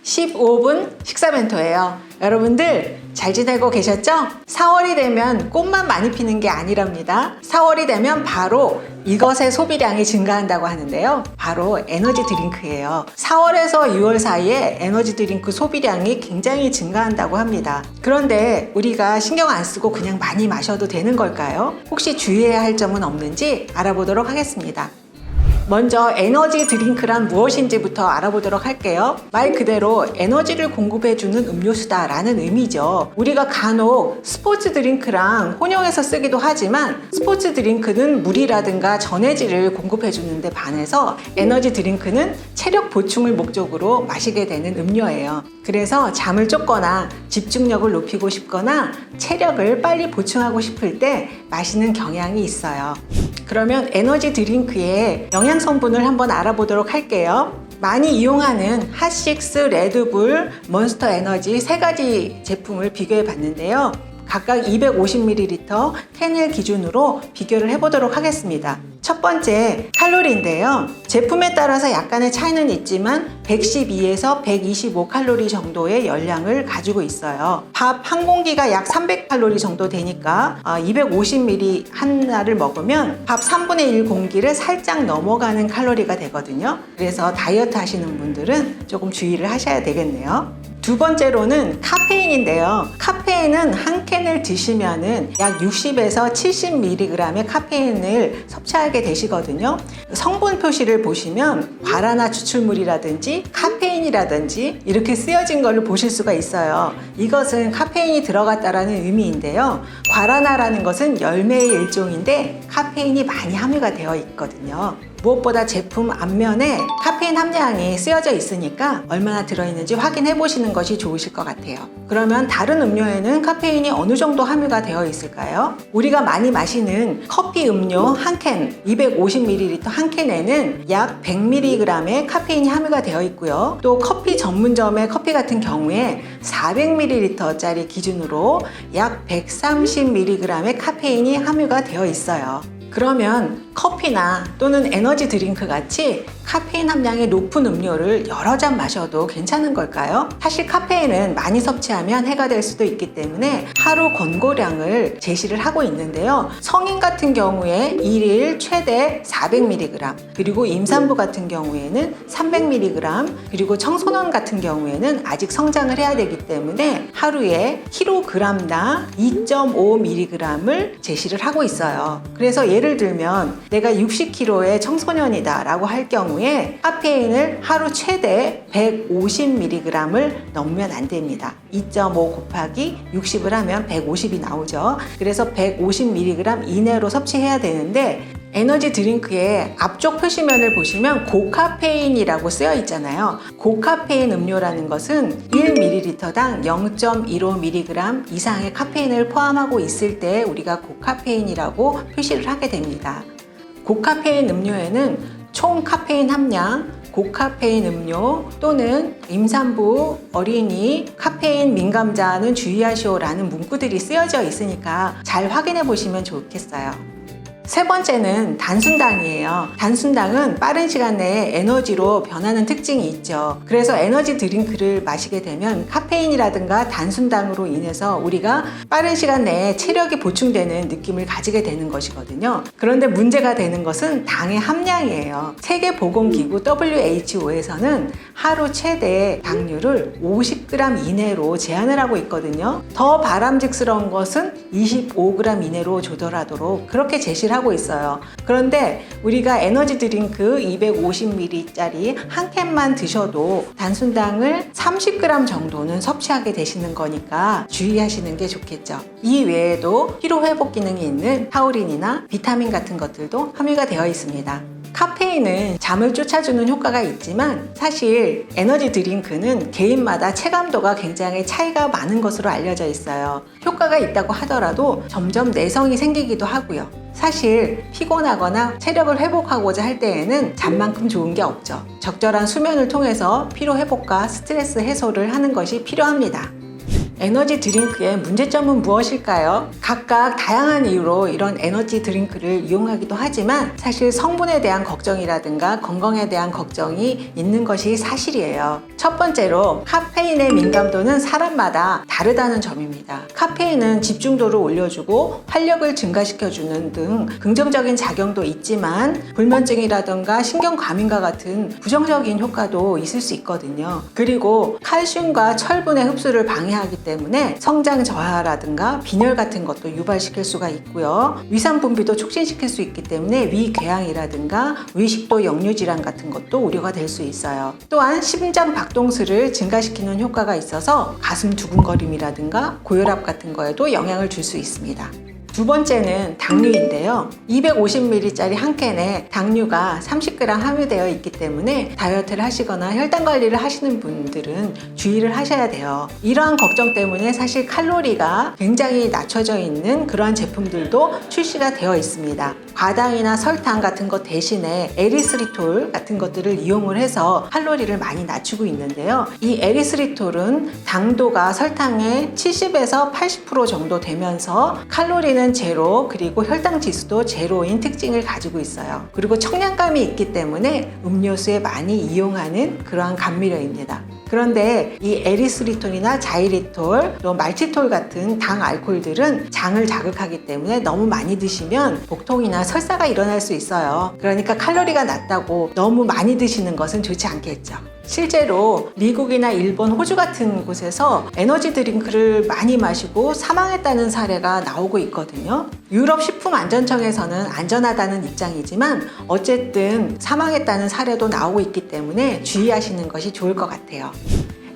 15분 식사 벤토예요. 여러분들 잘 지내고 계셨죠? 4월이 되면 꽃만 많이 피는 게 아니랍니다. 4월이 되면 바로 이것의 소비량이 증가한다고 하는데요. 바로 에너지 드링크예요. 4월에서 6월 사이에 에너지 드링크 소비량이 굉장히 증가한다고 합니다. 그런데 우리가 신경 안 쓰고 그냥 많이 마셔도 되는 걸까요? 혹시 주의해야 할 점은 없는지 알아보도록 하겠습니다. 먼저 에너지 드링크란 무엇인지부터 알아보도록 할게요. 말 그대로 에너지를 공급해주는 음료수다라는 의미죠. 우리가 간혹 스포츠 드링크랑 혼용해서 쓰기도 하지만 스포츠 드링크는 물이라든가 전해질을 공급해주는데 반해서 에너지 드링크는 체력 보충을 목적으로 마시게 되는 음료예요. 그래서 잠을 쫓거나 집중력을 높이고 싶거나 체력을 빨리 보충하고 싶을 때 마시는 경향이 있어요. 그러면 에너지 드링크의 영양 성분을 한번 알아보도록 할게요. 많이 이용하는 핫식스, 레드불, 몬스터 에너지 세 가지 제품을 비교해 봤는데요. 각각 250ml 캔을 기준으로 비교를 해보도록 하겠습니다. 첫 번째 칼로리인데요. 제품에 따라서 약간의 차이는 있지만 112에서 125칼로리 정도의 열량을 가지고 있어요. 밥 한 공기가 약 300칼로리 정도 되니까 250ml 하나를 먹으면 밥 3분의 1 공기를 살짝 넘어가는 칼로리가 되거든요. 그래서 다이어트 하시는 분들은 조금 주의를 하셔야 되겠네요. 두 번째로는 카페인인데요. 카페인은 한 캔을 드시면은 약 60에서 70mg의 카페인을 섭취하게 되시거든요. 성분 표시를 보시면 과라나 추출물이라든지 카페인이라든지 이렇게 쓰여진 걸로 보실 수가 있어요. 이것은 카페인이 들어갔다라는 의미인데요. 과라나라는 것은 열매의 일종인데 카페인이 많이 함유가 되어 있거든요. 무엇보다 제품 앞면에 카페인 함량이 쓰여져 있으니까 얼마나 들어있는지 확인해 보시는 것이 좋으실 것 같아요. 그러면 다른 음료에는 카페인이 어느 정도 함유가 되어 있을까요? 우리가 많이 마시는 커피 음료 한 캔, 250ml 한 캔에는 약 100mg의 카페인이 함유가 되어 있고요. 또 커피 전문점의 커피 같은 경우에 400ml짜리 기준으로 약 130mg의 카페인이 함유가 되어 있어요. 그러면 커피나 또는 에너지 드링크 같이 카페인 함량이 높은 음료를 여러 잔 마셔도 괜찮은 걸까요? 사실 카페인은 많이 섭취하면 해가 될 수도 있기 때문에 하루 권고량을 제시를 하고 있는데요. 성인 같은 경우에 1일 최대 400mg, 그리고 임산부 같은 경우에는 300mg, 그리고 청소년 같은 경우에는 아직 성장을 해야 되기 때문에 하루에 킬로그램당 2.5mg을 제시를 하고 있어요. 그래서 예를 들면 내가 60kg의 청소년이다 라고 할 경우에 카페인을 하루 최대 150mg을 넘으면 안 됩니다. 2.5 곱하기 60을 하면 150이 나오죠. 그래서 150mg 이내로 섭취해야 되는데 에너지 드링크의 앞쪽 표시면을 보시면 고카페인이라고 쓰여 있잖아요. 고카페인 음료라는 것은 1ml당 0.15mg 이상의 카페인을 포함하고 있을 때 우리가 고카페인이라고 표시를 하게 됩니다. 고카페인 음료에는 총 카페인 함량, 고카페인 음료 또는 임산부, 어린이, 카페인 민감자는 주의하시오라는 문구들이 쓰여져 있으니까 잘 확인해 보시면 좋겠어요. 세 번째는 단순당이에요. 단순당은 빠른 시간 내에 에너지로 변하는 특징이 있죠. 그래서 에너지 드링크를 마시게 되면 카페인이라든가 단순당으로 인해서 우리가 빠른 시간 내에 체력이 보충되는 느낌을 가지게 되는 것이거든요. 그런데 문제가 되는 것은 당의 함량이에요. 세계보건기구 WHO에서는 하루 최대 당류를 50g 이내로 제한을 하고 있거든요. 더 바람직스러운 것은 25g 이내로 조절하도록 그렇게 제시를 하고 있어요. 그런데 우리가 에너지 드링크 250ml짜리 한 캔만 드셔도 단순당을 30g 정도는 섭취하게 되시는 거니까 주의하시는 게 좋겠죠. 이 외에도 피로회복 기능이 있는 타우린이나 비타민 같은 것들도 함유가 되어 있습니다. 카페인은 잠을 쫓아주는 효과가 있지만 사실 에너지 드링크는 개인마다 체감도가 굉장히 차이가 많은 것으로 알려져 있어요. 효과가 있다고 하더라도 점점 내성이 생기기도 하고요. 사실 피곤하거나 체력을 회복하고자 할 때에는 잠만큼 좋은 게 없죠. 적절한 수면을 통해서 피로 회복과 스트레스 해소를 하는 것이 필요합니다. 에너지 드링크의 문제점은 무엇일까요? 각각 다양한 이유로 이런 에너지 드링크를 이용하기도 하지만 사실 성분에 대한 걱정이라든가 건강에 대한 걱정이 있는 것이 사실이에요. 첫 번째로 카페인의 민감도는 사람마다 다르다는 점입니다. 카페인은 집중도를 올려주고 활력을 증가시켜주는 등 긍정적인 작용도 있지만 불면증이라든가 신경과민과 같은 부정적인 효과도 있을 수 있거든요. 그리고 칼슘과 철분의 흡수를 방해하기 때문에 성장 저하라든가 빈혈 같은 것도 유발시킬 수가 있고요. 위산 분비도 촉진시킬 수 있기 때문에 위궤양이라든가 위식도 역류 질환 같은 것도 우려가 될 수 있어요. 또한 심장 박동수를 증가시키는 효과가 있어서 가슴 두근거림이라든가 고혈압 같은 거에도 영향을 줄 수 있습니다. 두 번째는 당류인데요. 250ml짜리 한 캔에 당류가 30g 함유되어 있기 때문에 다이어트를 하시거나 혈당 관리를 하시는 분들은 주의를 하셔야 돼요. 이러한 걱정 때문에 사실 칼로리가 굉장히 낮춰져 있는 그러한 제품들도 출시가 되어 있습니다. 과당이나 설탕 같은 것 대신에 에리스리톨 같은 것들을 이용을 해서 칼로리를 많이 낮추고 있는데요. 이 에리스리톨은 당도가 설탕의 70에서 80% 정도 되면서 칼로리는 제로, 그리고 혈당 지수도 제로인 특징을 가지고 있어요. 그리고 청량감이 있기 때문에 음료수에 많이 이용하는 그러한 감미료입니다. 그런데 이 에리스리톨이나 자이리톨, 또 말티톨 같은 당 알코올들은 장을 자극하기 때문에 너무 많이 드시면 복통이나 설사가 일어날 수 있어요. 그러니까 칼로리가 낮다고 너무 많이 드시는 것은 좋지 않겠죠. 실제로 미국이나 일본, 호주 같은 곳에서 에너지 드링크를 많이 마시고 사망했다는 사례가 나오고 있거든요. 유럽 식품안전청에서는 안전하다는 입장이지만 어쨌든 사망했다는 사례도 나오고 있기 때문에 주의하시는 것이 좋을 것 같아요.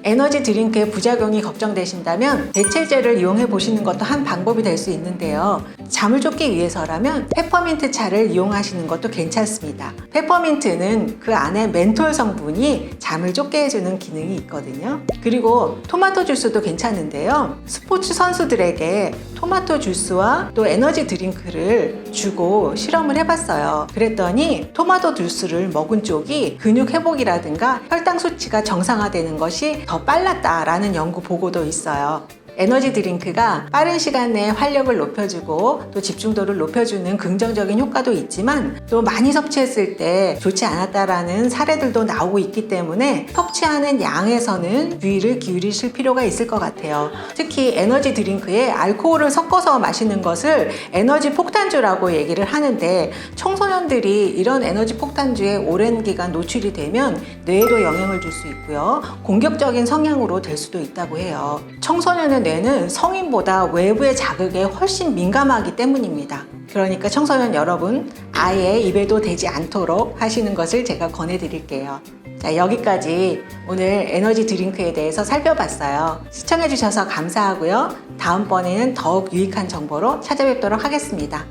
에너지 드링크의 부작용이 걱정되신다면 대체제를 이용해 보시는 것도 한 방법이 될 수 있는데요. 잠을 쫓기 위해서라면 페퍼민트 차를 이용하시는 것도 괜찮습니다. 페퍼민트는 그 안에 멘톨 성분이 잠을 쫓게 해주는 기능이 있거든요. 그리고 토마토 주스도 괜찮은데요. 스포츠 선수들에게 토마토 주스와 또 에너지 드링크를 주고 실험을 해봤어요. 그랬더니 토마토 주스를 먹은 쪽이 근육 회복이라든가 혈당 수치가 정상화되는 것이 더 빨랐다라는 연구 보고도 있어요. 에너지 드링크가 빠른 시간 내에 활력을 높여주고 또 집중도를 높여주는 긍정적인 효과도 있지만 또 많이 섭취했을 때 좋지 않았다라는 사례들도 나오고 있기 때문에 섭취하는 양에서는 주의를 기울이실 필요가 있을 것 같아요. 특히 에너지 드링크에 알코올을 섞어서 마시는 것을 에너지 폭탄주라고 얘기를 하는데 청소년들이 이런 에너지 폭탄주에 오랜 기간 노출이 되면 뇌에도 영향을 줄 수 있고요. 공격적인 성향으로 될 수도 있다고 해요. 청소년의 뇌는 성인보다 외부의 자극에 훨씬 민감하기 때문입니다. 그러니까 청소년 여러분, 아예 입에도 대지 않도록 하시는 것을 제가 권해드릴게요. 자, 여기까지 오늘 에너지 드링크에 대해서 살펴봤어요. 시청해주셔서 감사하고요. 다음번에는 더욱 유익한 정보로 찾아뵙도록 하겠습니다.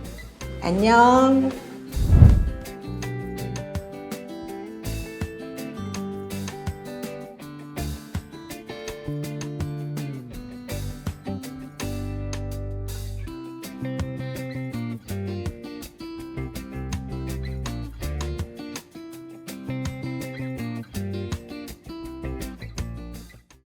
안녕.